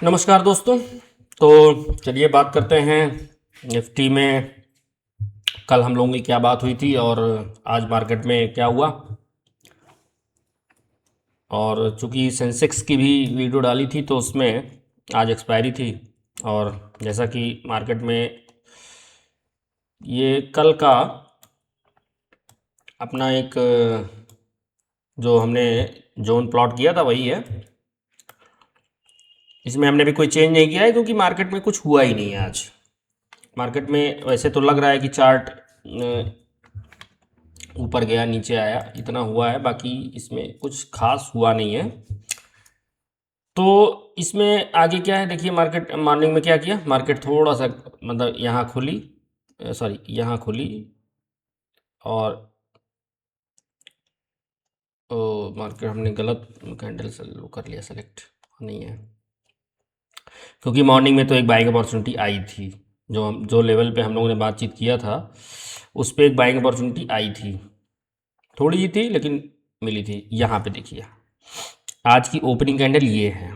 नमस्कार दोस्तों। तो चलिए बात करते हैं निफ्टी में कल हम लोगों की क्या बात हुई थी और आज मार्केट में क्या हुआ। और चूंकि सेंसेक्स की भी वीडियो डाली थी तो उसमें आज एक्सपायरी थी और जैसा कि मार्केट में ये कल का अपना एक जो हमने जोन प्लॉट किया था वही है। इसमें हमने भी कोई चेंज नहीं किया है क्योंकि मार्केट में कुछ हुआ ही नहीं है आज। मार्केट में वैसे तो लग रहा है कि चार्ट ऊपर गया नीचे आया इतना हुआ है, बाकी इसमें कुछ खास हुआ नहीं है। तो इसमें आगे क्या है देखिए, मार्केट मॉर्निंग में क्या किया, मार्केट थोड़ा सा मतलब यहाँ खुली, सॉरी यहाँ खुली और मार्केट हमने गलत कैंडल कर लिया, सेलेक्ट नहीं है क्योंकि मॉर्निंग में तो एक बाइंग अपॉर्चुनिटी आई थी। जो लेवल पे हम लोगों ने बातचीत किया था उस पर एक बाइंग अपॉर्चुनिटी आई थी, थोड़ी ही थी लेकिन मिली थी। यहाँ पे देखिए आज की ओपनिंग कैंडल ये है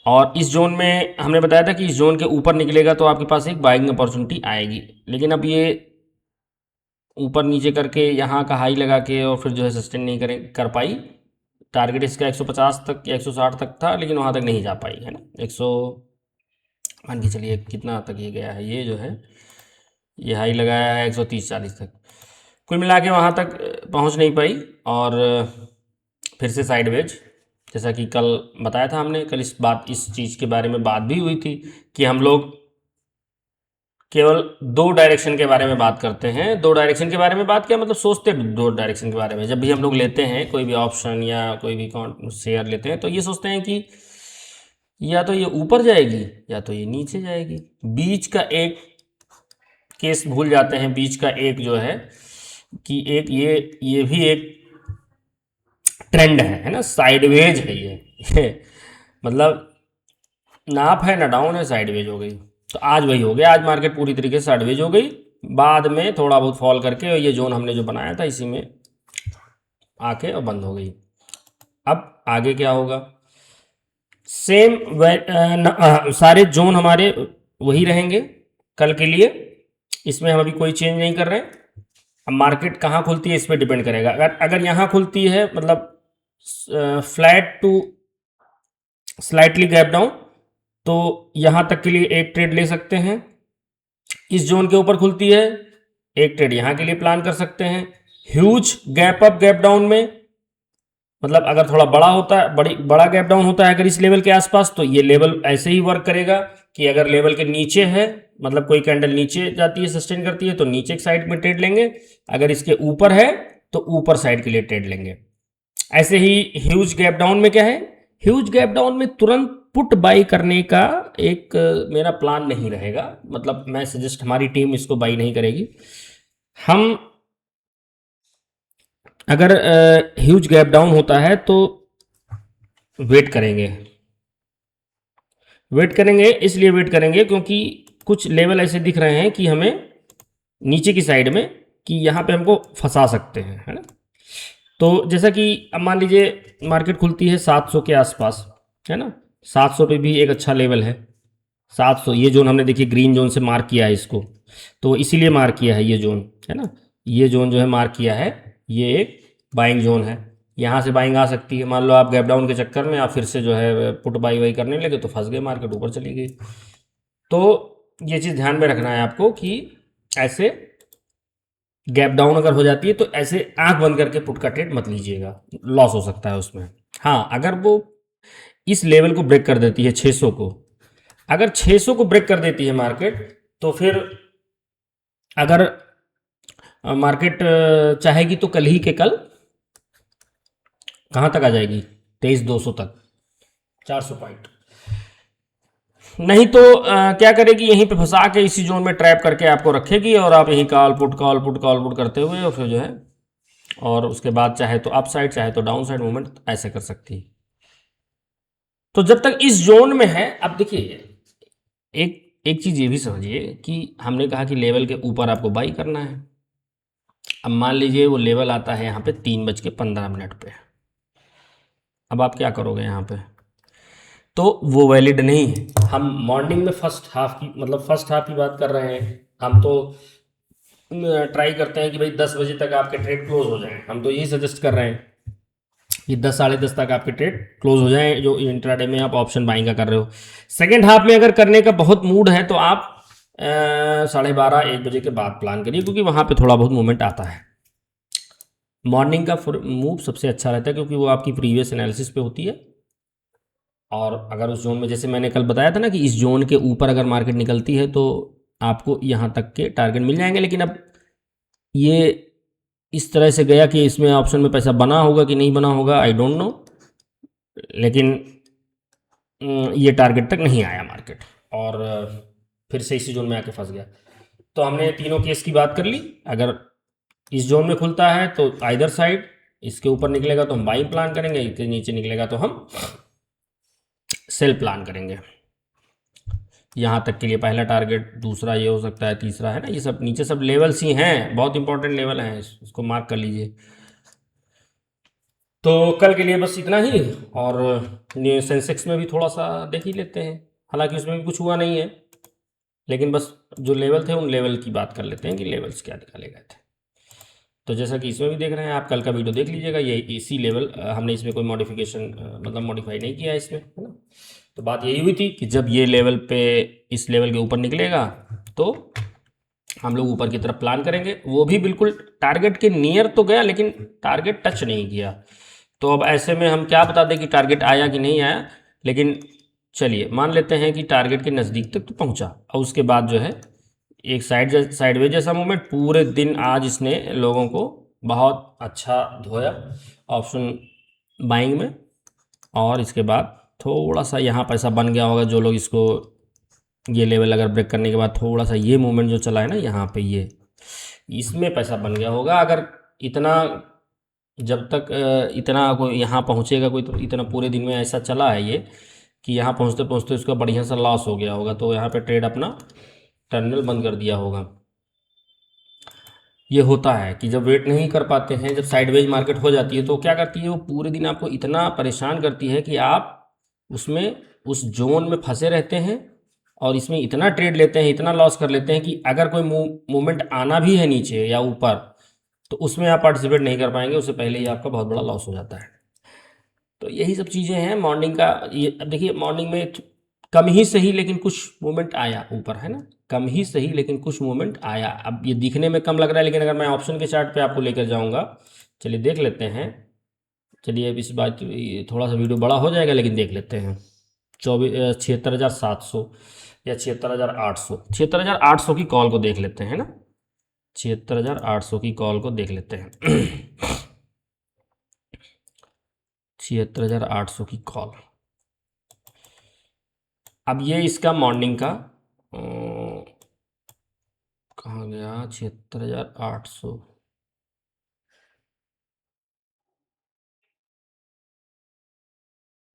और इस जोन में हमने बताया था कि इस जोन के ऊपर निकलेगा तो आपके पास एक बाइंग अपॉर्चुनिटी आएगी, लेकिन अब ये ऊपर नीचे करके यहाँ का हाई लगा के और फिर जो है सस्टेन नहीं कर पाई। टारगेट इसका 150 तक या 160 तक था लेकिन वहाँ तक नहीं जा पाई है ना। 100 मान के चलिए कितना तक ये गया है, ये जो है ये हाई लगाया है 130-140 तक, कुल मिला के वहाँ तक पहुँच नहीं पाई और फिर से साइडवेज। जैसा कि कल बताया था हमने, कल इस चीज़ के बारे में बात भी हुई थी कि हम लोग केवल दो डायरेक्शन के बारे में बात करते हैं। दो डायरेक्शन के बारे में बात क्या मतलब, सोचते दो डायरेक्शन के बारे में। जब भी हम लोग लेते हैं कोई भी ऑप्शन या कोई भी शेयर लेते हैं तो ये सोचते हैं कि या तो ये ऊपर जाएगी या तो ये नीचे जाएगी, बीच का एक केस भूल जाते हैं। बीच का एक जो है कि एक ये भी एक ट्रेंड है ना, साइडवेज है ये मतलब ना अप है ना डाउन है, साइडवेज हो गई। तो आज वही हो गया, आज मार्केट पूरी तरीके से साइडवेज हो गई, बाद में थोड़ा बहुत फॉल करके ये जोन हमने जो बनाया था इसी में आके और बंद हो गई। अब आगे क्या होगा, सेम सारे जोन हमारे वही रहेंगे कल के लिए, इसमें हम अभी कोई चेंज नहीं कर रहे हैं। अब मार्केट कहाँ खुलती है इस पर डिपेंड करेगा। अगर यहाँ खुलती है मतलब flat to slightly gap down तो यहाँ तक के लिए एक ट्रेड ले सकते हैं। इस जोन के ऊपर खुलती है एक ट्रेड यहाँ के लिए प्लान कर सकते हैं। Huge gap up gap down में मतलब अगर थोड़ा बड़ा होता है, बड़ा गैप डाउन होता है अगर इस लेवल के आसपास, तो ये लेवल ऐसे ही वर्क करेगा कि अगर लेवल के नीचे है मतलब कोई कैंडल नीचे जाती है सस्टेन करती है तो नीचे की साइड में ट्रेड लेंगे, अगर इसके ऊपर है तो ऊपर साइड के लिए ट्रेड लेंगे। ऐसे ही ह्यूज गैप डाउन में क्या है, ह्यूज गैप डाउन में तुरंत पुट बाई करने का एक मेरा प्लान नहीं रहेगा, मतलब मैं सजेस्ट, हमारी टीम इसको बाई नहीं करेगी। हम अगर ह्यूज गैप डाउन होता है तो वेट करेंगे। इसलिए वेट करेंगे क्योंकि कुछ लेवल ऐसे दिख रहे हैं कि हमें नीचे की साइड में कि यहाँ पे हमको फंसा सकते हैं, है ना। तो जैसा कि अब मान लीजिए मार्केट खुलती है 700 के आसपास, है ना। 700 पे भी एक अच्छा लेवल है 700। ये जोन हमने देखिए ग्रीन जोन से मार्क किया है इसको, तो इसीलिए मार्क किया है ये जोन, है ना। ये जोन जो है मार्क किया है, ये एक बाइंग जोन है, यहाँ से बाइंग आ सकती है। मान लो आप गैप डाउन के चक्कर में आप फिर से जो है पुट बाई वाई करने लगे तो फंस गए, मार्केट ऊपर चली गई। तो ये चीज़ ध्यान में रखना है आपको कि ऐसे गैप डाउन अगर हो जाती है तो ऐसे आंख बंद करके पुट का ट्रेड मत लीजिएगा, लॉस हो सकता है उसमें। हाँ, अगर वो इस लेवल को ब्रेक कर देती है 600 को, अगर 600 को ब्रेक कर देती है मार्केट तो फिर अगर मार्केट चाहेगी तो कल ही के कल कहाँ तक आ जाएगी, 23,200 तक, 400 पॉइंट। नहीं तो क्या करेगी, यहीं पे फंसा के इसी जोन में ट्रैप करके आपको रखेगी और आप यहीं call put call put call put करते हुए और फिर जो है, और उसके बाद चाहे तो अप साइड चाहे तो डाउन साइड मूवमेंट ऐसे कर सकती है। तो जब तक इस जोन में है, अब देखिए एक एक चीज़ ये भी समझिए कि हमने कहा कि लेवल के ऊपर आपको बाई करना है। अब मान लीजिए वो लेवल आता है यहाँ पे 3:15 पे, अब आप क्या करोगे यहाँ पे, तो वो वैलिड नहीं है। हम मॉर्निंग में फर्स्ट हाफ की मतलब फर्स्ट हाफ की बात कर रहे हैं। हम तो ट्राई करते हैं कि भाई 10 बजे तक आपके ट्रेड क्लोज हो जाएं। हम तो यही सजेस्ट कर रहे हैं कि 10 साढ़े 10 तक आपके ट्रेड क्लोज हो जाएं जो इंट्राडे में आप ऑप्शन बाइंग का कर रहे हो। सेकेंड हाफ में अगर करने का बहुत मूड है तो आप 12:30-1 बजे के बाद प्लान करिए, क्योंकि वहाँ पे थोड़ा बहुत मूवमेंट आता है। मॉर्निंग का मूव सबसे अच्छा रहता है क्योंकि वो आपकी प्रीवियस एनालिसिस पे होती है। और अगर उस जोन में, जैसे मैंने कल बताया था ना कि इस जोन के ऊपर अगर मार्केट निकलती है तो आपको यहाँ तक के टारगेट मिल जाएंगे। लेकिन अब ये इस तरह से गया कि इसमें ऑप्शन में पैसा बना होगा कि नहीं बना होगा, आई डोंट नो। लेकिन ये टारगेट तक नहीं आया मार्केट और फिर से इसी जोन में आके फंस गया। तो हमने तीनों केस की बात कर ली। अगर इस जोन में खुलता है तो आइदर साइड, इसके ऊपर निकलेगा तो हम बाइंग प्लान करेंगे, इसके नीचे निकलेगा तो हम सेल प्लान करेंगे। यहाँ तक के लिए पहला टारगेट, दूसरा ये हो सकता है, तीसरा है ना, ये सब नीचे सब लेवल्स ही हैं, बहुत इंपॉर्टेंट लेवल हैं, इसको मार्क कर लीजिए। तो कल के लिए बस इतना ही। और ये सेंसेक्स में भी थोड़ा सा देख ही लेते हैं, हालांकि उसमें भी कुछ हुआ नहीं है, लेकिन बस जो लेवल थे उन लेवल की बात कर लेते हैं कि लेवल्स क्या निकाले गए थे। तो जैसा कि इसमें भी देख रहे हैं आप, कल का वीडियो देख लीजिएगा, ये इसी लेवल, हमने इसमें कोई मॉडिफिकेशन मतलब मॉडिफाई नहीं किया है इसमें, है ना। तो बात यही हुई थी कि जब ये लेवल पे, इस लेवल के ऊपर निकलेगा तो हम लोग ऊपर की तरफ प्लान करेंगे। वो भी बिल्कुल टारगेट के नियर तो गया लेकिन टारगेट टच नहीं किया। तो अब ऐसे में हम क्या बता दें कि टारगेट आया कि नहीं आया, लेकिन चलिए मान लेते हैं कि टारगेट के नज़दीक तक तो पहुंचा। और उसके बाद जो है एक साइडवेज जैसा मूवमेंट, पूरे दिन आज इसने लोगों को बहुत अच्छा धोया ऑप्शन बाइंग में। और इसके बाद थोड़ा सा यहाँ पैसा बन गया होगा, जो लोग इसको, ये लेवल अगर ब्रेक करने के बाद थोड़ा सा ये मूवमेंट जो चला है ना यहाँ पे, ये इसमें पैसा बन गया होगा। अगर इतना, जब तक इतना कोई यहाँ पहुँचेगा कोई, तो इतना पूरे दिन में ऐसा चला है ये कि यहाँ पहुँचते पहुँचते उसका बढ़िया सा लॉस हो गया होगा, तो यहाँ पे ट्रेड अपना टर्मिनल बंद कर दिया होगा। ये होता है कि जब वेट नहीं कर पाते हैं, जब साइडवेज मार्केट हो जाती है तो क्या करती है वो, पूरे दिन आपको इतना परेशान करती है कि आप उसमें उस जोन में फंसे रहते हैं और इसमें इतना ट्रेड लेते हैं, इतना लॉस कर लेते हैं कि अगर कोई मूवमेंट आना भी है नीचे या ऊपर तो उसमें आप पार्टिसिपेट नहीं कर पाएंगे, उससे पहले ही आपका बहुत बड़ा लॉस हो जाता है। तो यही सब चीज़ें हैं मॉर्निंग का। ये अब देखिए, मॉर्निंग में कम ही सही लेकिन कुछ मूवमेंट आया ऊपर, है ना, कम ही सही लेकिन कुछ मूवमेंट आया। अब ये दिखने में कम लग रहा है, लेकिन अगर मैं ऑप्शन के चार्ट पे आपको लेकर जाऊंगा, चलिए देख लेते हैं। चलिए अब इस बात, थोड़ा सा वीडियो बड़ा हो जाएगा लेकिन देख लेते हैं। 76,700 या 76,800, 76,800 की कॉल को देख लेते हैं ना, 76,800 की कॉल को देख लेते हैं। 76,800 की कॉल। अब ये इसका मॉर्निंग का कहाँ गया, 76,800,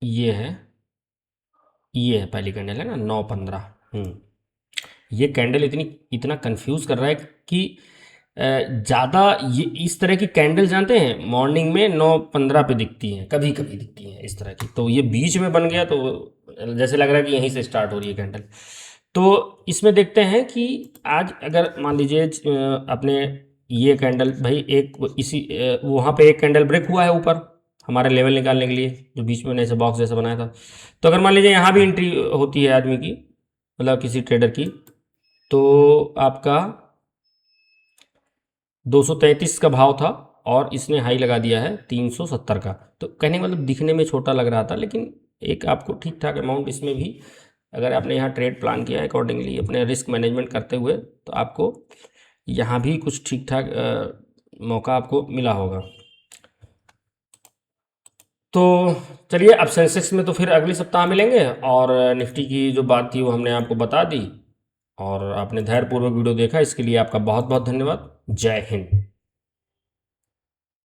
ये है, ये है पहली कैंडल, है ना, 9:15। ये कैंडल इतना कंफ्यूज कर रहा है कि ज़्यादा ये इस तरह की कैंडल जानते हैं मॉर्निंग में 9:15 पे दिखती हैं, कभी कभी दिखती हैं इस तरह की। तो ये बीच में बन गया तो जैसे लग रहा है कि यहीं से स्टार्ट हो रही है कैंडल। तो इसमें देखते हैं कि आज अगर मान लीजिए अपने ये कैंडल, भाई एक इसी वहाँ पे एक कैंडल ब्रेक हुआ है ऊपर हमारे लेवल निकालने के लिए, जो बीच में ऐसे बॉक्स जैसा बनाया था। तो अगर मान लीजिए यहाँ भी एंट्री होती है आदमी की, मतलब किसी ट्रेडर की, तो आपका 233 का भाव था और इसने हाई लगा दिया है 370 का। तो कहने का मतलब दिखने में छोटा लग रहा था, लेकिन एक आपको ठीक ठाक अमाउंट इसमें भी, अगर आपने यहाँ ट्रेड प्लान किया है अकॉर्डिंगली अपने रिस्क मैनेजमेंट करते हुए, तो आपको यहाँ भी कुछ ठीक ठाक मौका आपको मिला होगा। तो चलिए, अब सेंसेक्स में तो फिर अगले सप्ताह मिलेंगे, और निफ्टी की जो बात थी वो हमने आपको बता दी, और आपने धैर्यपूर्वक वीडियो देखा, इसके लिए आपका बहुत बहुत धन्यवाद। जय हिंद।